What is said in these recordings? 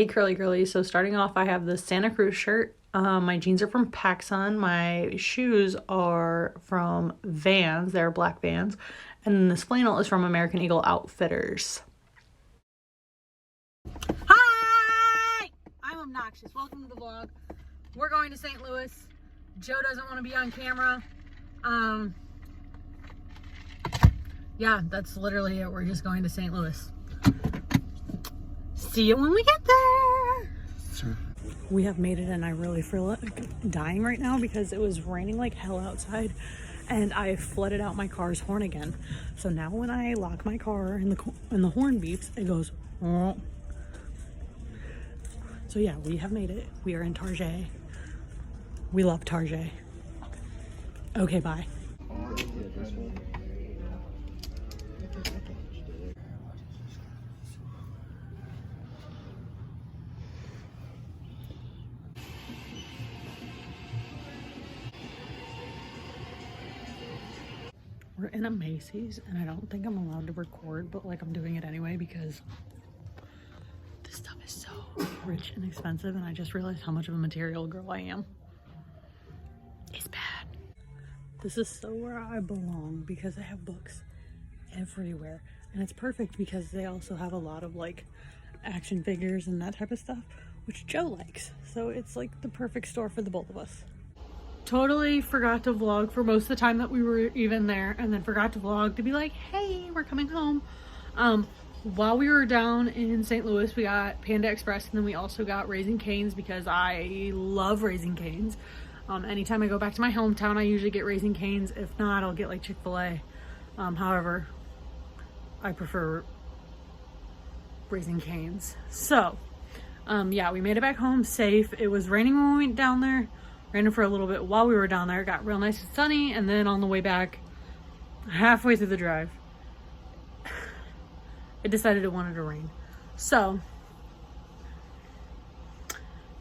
Hey curly girlies, so starting off I have the Santa Cruz shirt. My jeans are from PacSun, my shoes are from Vans, they're black Vans, and then this flannel is from American Eagle Outfitters. Hi! I'm obnoxious. Welcome to the vlog. We're going to St. Louis. Joe doesn't want to be on camera. Yeah, that's literally it. We're just going to St. Louis. See you when we get there. Sure. We have made it and I really feel like dying right now because it was raining like hell outside and I flooded out my car's horn again. So now when I lock my car and the horn beeps, it goes. Oh. So yeah, we have made it. We are in Target. We love Target. Okay, bye. We're in a Macy's and I don't think I'm allowed to record, but like I'm doing it anyway because this stuff is so rich and expensive and I just realized how much of a material girl I am. It's bad. This is so where I belong because I have books everywhere and it's perfect because they also have a lot of like action figures and that type of stuff, which Joe likes. So it's like the perfect store for the both of us. Totally forgot to vlog for most of the time that we were even there, and then forgot to vlog to be like, hey, we're coming home. While we were down in St. Louis, we got Panda Express, and then we also got Raising Cane's because I love Raising Cane's. Anytime I go back to my hometown, I usually get Raising Cane's. If not, I'll get like Chick-fil-A. However, I prefer Raising Cane's. So, yeah, we made it back home safe. It was raining when we went down there. Raining for a little bit while we were down there. It got real nice and sunny, and then on the way back, halfway through the drive, it decided it wanted to rain. So,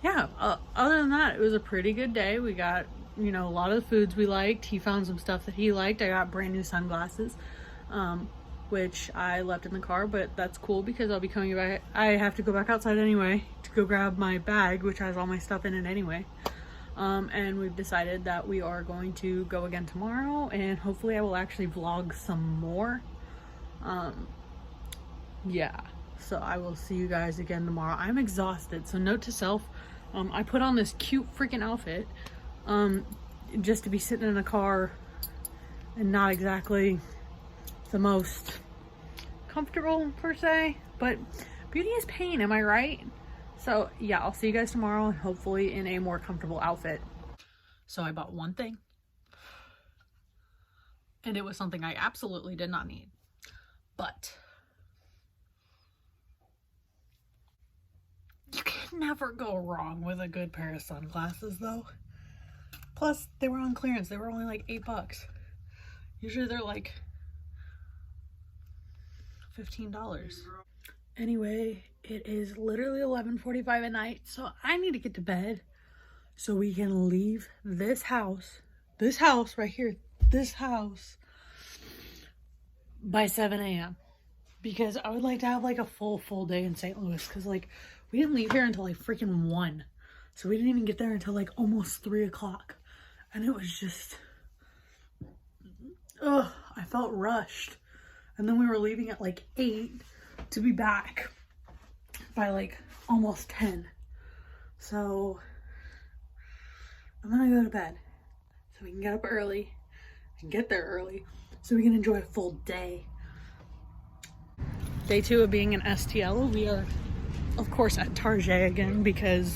yeah, other than that, it was a pretty good day. We got, you know, a lot of the foods we liked. He found some stuff that he liked. I got brand new sunglasses, which I left in the car, but that's cool because I'll be coming back. I have to go back outside anyway to go grab my bag, which has all my stuff in it anyway. And we've decided that we are going to go again tomorrow and hopefully I will actually vlog some more. Yeah, so I will see you guys again tomorrow. I'm exhausted, so note to self, I put on this cute freaking outfit just to be sitting in a car and not exactly the most comfortable per se, but beauty is pain, am I right? So yeah, I'll see you guys tomorrow and hopefully in a more comfortable outfit. So I bought one thing and it was something I absolutely did not need, but you can never go wrong with a good pair of sunglasses though. Plus they were on clearance. They were only like $8. Usually they're like $15. Anyway, it is literally 11:45 at night, so I need to get to bed so we can leave this house right here, this house, by 7 a.m. because I would like to have like a full day in St. Louis because like we didn't leave here until like freaking 1, so we didn't even get there until like almost 3 o'clock, and it was just, ugh, I felt rushed, and then we were leaving at like 8 to be back by like almost 10. So I'm gonna go to bed so we can get up early and get there early so we can enjoy a full day. Day 2 of being an STL. We are of course at Target again because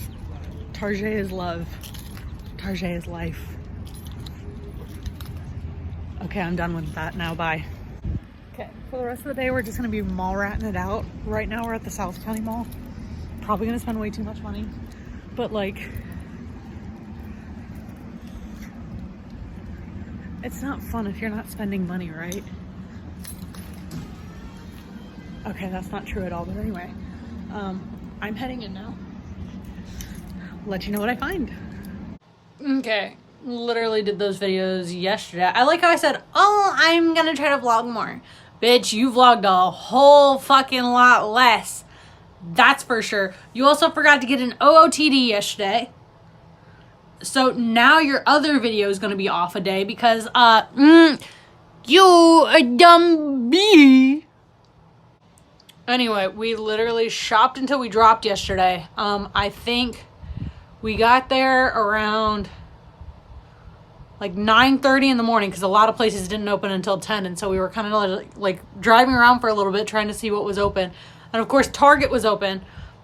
Target is love. Target is life. Okay, I'm done with that now. Bye. Okay, for the rest of the day, we're just gonna be mall ratting it out. Right now, we're at the South County Mall. Probably gonna spend way too much money, but like, it's not fun if you're not spending money, right? Okay, that's not true at all, but anyway, I'm heading in now. Let you know what I find. Okay, literally did those videos yesterday. I like how I said, oh, I'm gonna try to vlog more. Bitch, you vlogged a whole fucking lot less That's for sure. You also forgot to get an OOTD yesterday. So now your other video is going to be off a day because, you a dumb bee. Anyway, we literally shopped until we dropped yesterday. I think we got there around like 9:30 in the morning because a lot of places didn't open until 10, and so we were kind of like driving around for a little bit trying to see what was open. And of course Target was open,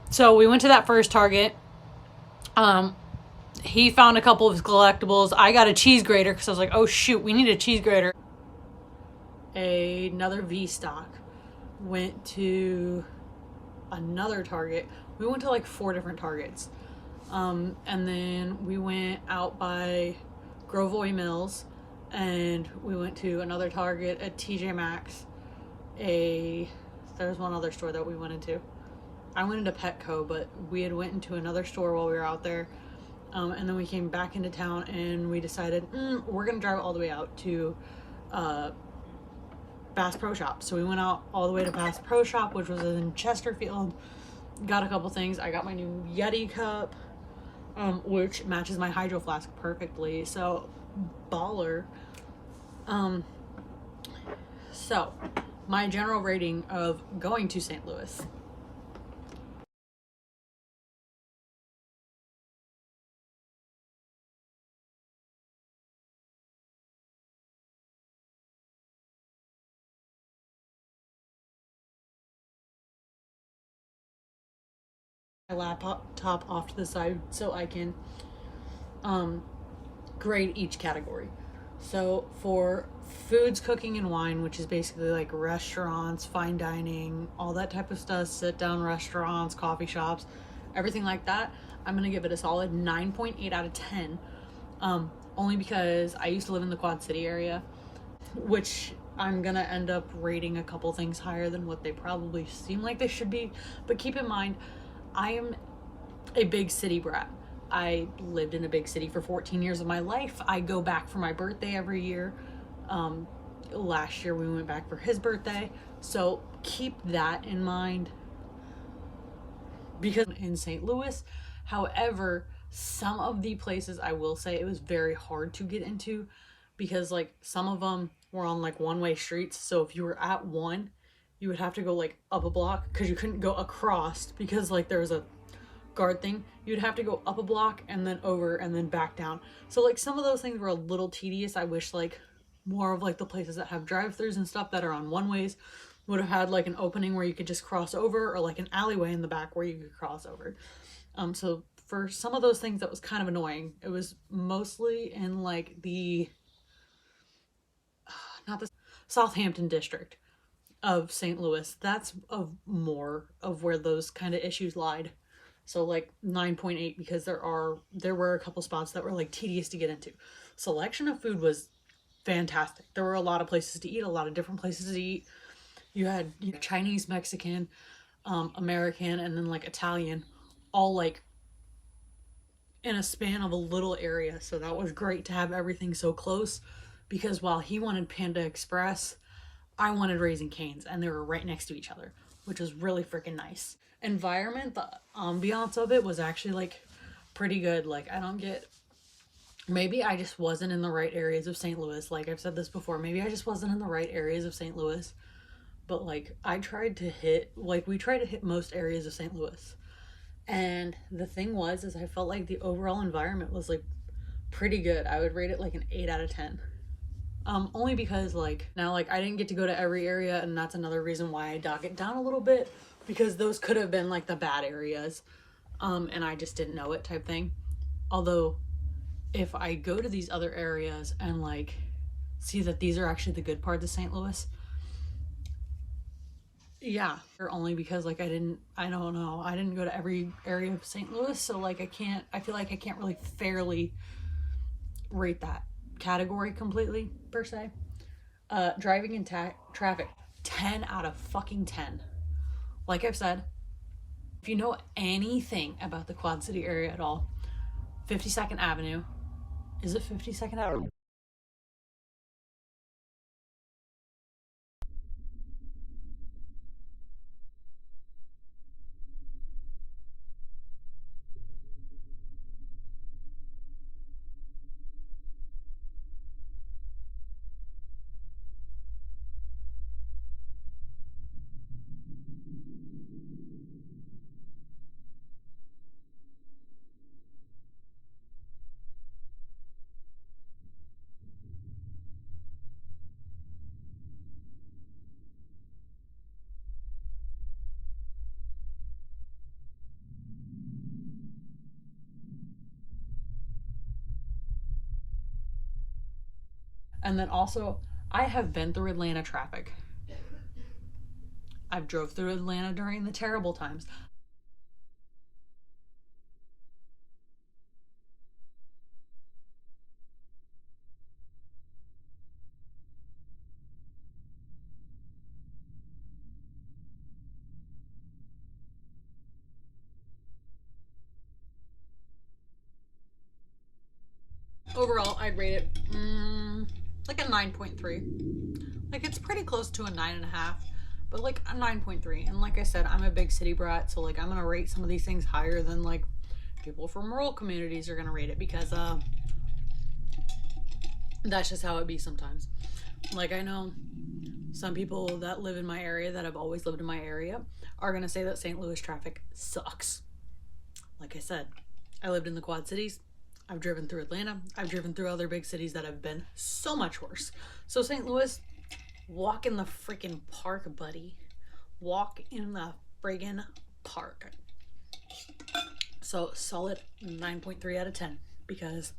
so we went to that first Target. He found a couple of his collectibles. I got a cheese grater because I was like, oh shoot, we need a cheese grater. Another V stock. Went to another Target. We went to like 4 different Targets. And then we went out by Grovoy Mills, and we went to another Target at TJ Maxx. There's one other store that we went into. I went into Petco, but we had went into another store while we were out there. And then we came back into town and we decided we're gonna drive all the way out to Bass Pro Shop. So we went out all the way to Bass Pro Shop, which was in Chesterfield. Got a couple things. I got my new Yeti cup, which matches my Hydro Flask perfectly. So baller. So my general rating of going to St. Louis. My laptop off to the side so I can grade each category. So for foods, cooking, and wine, which is basically like restaurants, fine dining, all that type of stuff, sit down restaurants, coffee shops, everything like that, I'm gonna give it a solid 9.8 out of 10. Only because I used to live in the Quad City area, which I'm gonna end up rating a couple things higher than what they probably seem like they should be. But keep in mind, I am a big city brat. I lived in a big city for 14 years of my life. I go back for my birthday every year. Last year we went back for his birthday. So keep that in mind. Because in St. Louis, however, some of the places I will say it was very hard to get into because like some of them were on like one-way streets. So if you were at one, you would have to go like up a block because you couldn't go across because like there was a guard thing. You'd have to go up a block and then over and then back down. So like some of those things were a little tedious. I wish like more of like the places that have drive-throughs and stuff that are on one-ways would have had like an opening where you could just cross over, or like an alleyway in the back where you could cross over. So for some of those things that was kind of annoying. It was mostly in like the not the Southampton district of St. Louis. That's of more of where those kind of issues lied. So like 9.8 because there were a couple spots that were like tedious to get into. Selection of food was fantastic. There were a lot of places to eat, a lot of different places to eat. You had Chinese, Mexican, American, and then like Italian, all like in a span of a little area. So that was great to have everything so close, because while he wanted Panda Express, I wanted Raising Cane's, and they were right next to each other, which was really freaking nice. Environment, the ambiance of it was actually like pretty good. Like maybe I just wasn't in the right areas of St. Louis. Like I've said this before, maybe I just wasn't in the right areas of St. Louis. But like we tried to hit most areas of St. Louis. And the thing is I felt like the overall environment was like pretty good. I would rate it like an 8 out of 10. Only because like now like I didn't get to go to every area, and that's another reason why I dog it down a little bit, because those could have been like the bad areas. And I just didn't know it type thing. Although if I go to these other areas and like see that these are actually the good parts of St. Louis, yeah, only because like I don't know, I didn't go to every area of St. Louis, so like I feel like I can't really fairly rate that category completely per se. Driving in traffic, 10 out of fucking 10. Like I've said, if you know anything about the Quad City area at all, 52nd Avenue, is it 52nd Avenue? And then also, I have been through Atlanta traffic. I've drove through Atlanta during the terrible times. Overall, I'd rate it like a 9.3. Like, it's pretty close to a 9.5, but like a 9.3. And like I said, I'm a big city brat, so like I'm gonna rate some of these things higher than like people from rural communities are gonna rate it, because that's just how it be sometimes. Like, I know some people that live in my area, that have always lived in my area, are gonna say that St. Louis traffic sucks. Like I said, I lived in the Quad Cities. I've driven through Atlanta. I've driven through other big cities that have been so much worse. So St. Louis, walk in the freaking park, buddy. Walk in the friggin' park. So solid 9.3 out of 10, because